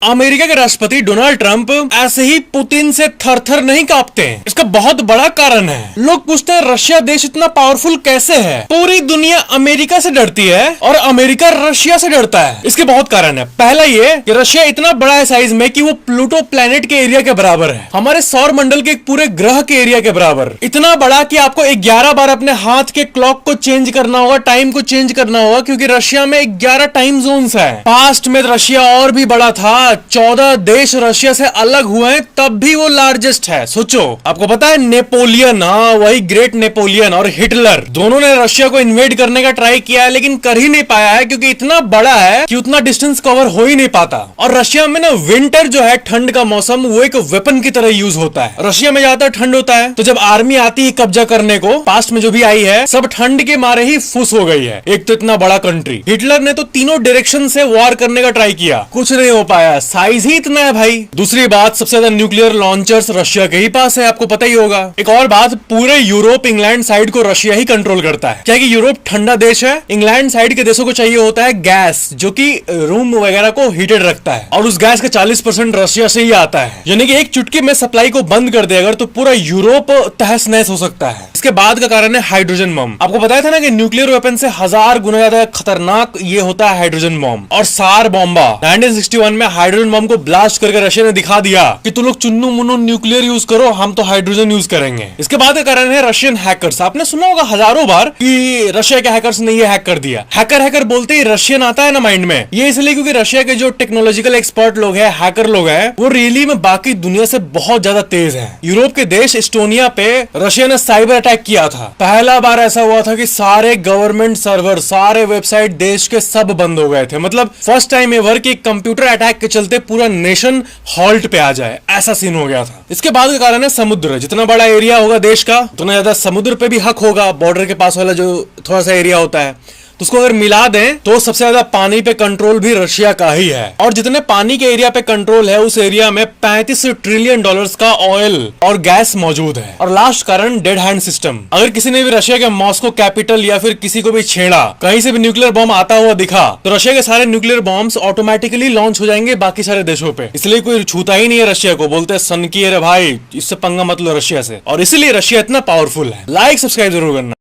America के राष्ट्रपति Donald Trump ऐसे ही पुतिन से थर-थर नहीं कांपते हैं। इसका बहुत बड़ा कारण है। लोग पूछते हैं रशिया देश इतना पावरफुल कैसे है। पूरी दुनिया अमेरिका से डरती है और अमेरिका रशिया से डरता है। इसके बहुत कारण है। पहला ये कि रशिया इतना बड़ा है साइज में कि वो प्लूटो प्लेनेट के एरिया के बराबर है, हमारे सौर मंडल के एक पूरे ग्रह के एरिया के बराबर। इतना बड़ा कि आपको 11 बार अपने हाथ के क्लॉक को चेंज करना होगा, टाइम को चेंज करना होगा, क्योंकि रशिया में 11 टाइम जोन्स है। पास्ट में रशिया और भी बड़ा था, 14 देश रशिया से अलग हुए हैं, तब भी वो लार्जेस्ट है। सोचो, आपको पता है नेपोलियन, हाँ वही ग्रेट नेपोलियन और हिटलर, दोनों ने रशिया को इन्वेड करने का ट्राई किया है, लेकिन कर ही नहीं पाया है, क्योंकि इतना बड़ा है कि उतना डिस्टेंस कवर हो ही नहीं पाता। और रशिया में ना विंटर जो है, ठंड का मौसम, वो एक वेपन की तरह यूज होता है। रशिया में ज्यादातर ठंड होता है, तो जब आर्मी आती है कब्जा करने को, पास्ट में जो भी आई है, सब ठंड के मारे ही फुस हो गई है। एक तो इतना बड़ा कंट्री, हिटलर ने तो तीनों डायरेक्शन से वॉर करने का ट्राई किया, कुछ नहीं हो पाया, साइज ही इतना है भाई। दूसरी बात, सबसे ज्यादा न्यूक्लियर लॉन्चर्स रशिया के ही पास है, आपको पता ही होगा। एक और बात, पूरे यूरोप इंग्लैंड साइड को रशिया ही कंट्रोल करता है, क्या कि यूरोप ठंडा देश है, इंग्लैंड साइड के देशों को चाहिए होता है गैस, जो कि रूम वगैरह को हीटेड रखता है, और उस गैस का 40% रशिया से ही आता है। यानी कि एक चुटकी में सप्लाई को बंद कर दे अगर, तो पूरा यूरोप तहस नहस हो सकता है। इसके बाद का कारण है हाइड्रोजन बम। आपको बताया था ना कि न्यूक्लियर वेपन से 1000 गुना ज्यादा खतरनाक ये होता है हाइड्रोजन बम। और सार बॉम्बा 1961 में हाइड्रोजन बम को ब्लास्ट करके रशिया ने दिखा दिया कि तुम लोग चुन्नू मुन्नू न्यूक्लियर यूज करो, हम तो हाइड्रोजन यूज करेंगे। इसके बाद का कारण है रशियन हैकर्स। आपने सुना होगा हजारों बार कि रशिया के हैकर्स ने ये हैक कर दिया। हैकर बोलते ही रशियन आता है ना माइंड में, ये इसलिए क्योंकि रशिया के जो टेक्नोलॉजिकल एक्सपर्ट लोग हैं, हैकर लोग हैं, वो रियली में बाकी दुनिया से बहुत ज्यादा तेज है। यूरोप के देश एस्टोनिया पे रशिया ने साइबर अटैक किया था। पहला बार ऐसा हुआ था कि सारे गवर्नमेंट सर्वर, सारे वेबसाइट देश के सब बंद हो गए थे। मतलब फर्स्ट टाइम एवर कि कंप्यूटर अटैक के चलते पूरा नेशन हॉल्ट पे आ जाए, ऐसा सीन हो गया था। इसके बाद का कारण है समुद्र। जितना बड़ा एरिया होगा देश का, उतना ज्यादा समुद्र पे भी हक होगा। बॉर्डर के पास वाला जो थोड़ा सा एरिया होता है, तो उसको अगर मिला दें तो सबसे ज्यादा पानी पे कंट्रोल भी रशिया का ही है। और जितने पानी के एरिया पे कंट्रोल है, उस एरिया में $35 ट्रिलियन का ऑयल और गैस मौजूद है। और लास्ट कारण डेड हैंड सिस्टम। अगर किसी ने भी रशिया के मॉस्को कैपिटल या फिर किसी को भी छेड़ा, कहीं से भी न्यूक्लियर बॉम्ब आता हुआ दिखा, तो रशिया के सारे न्यूक्लियर बॉम्ब्स ऑटोमेटिकली लॉन्च हो जाएंगे बाकी सारे देशों पे। इसलिए कोई छूता ही नहीं है रशिया को। बोलते हैं सन की, अरे भाई इससे पंगा मत लो रशिया से। और इसलिए रशिया इतना पावरफुल है। लाइक सब्सक्राइब जरूर करना।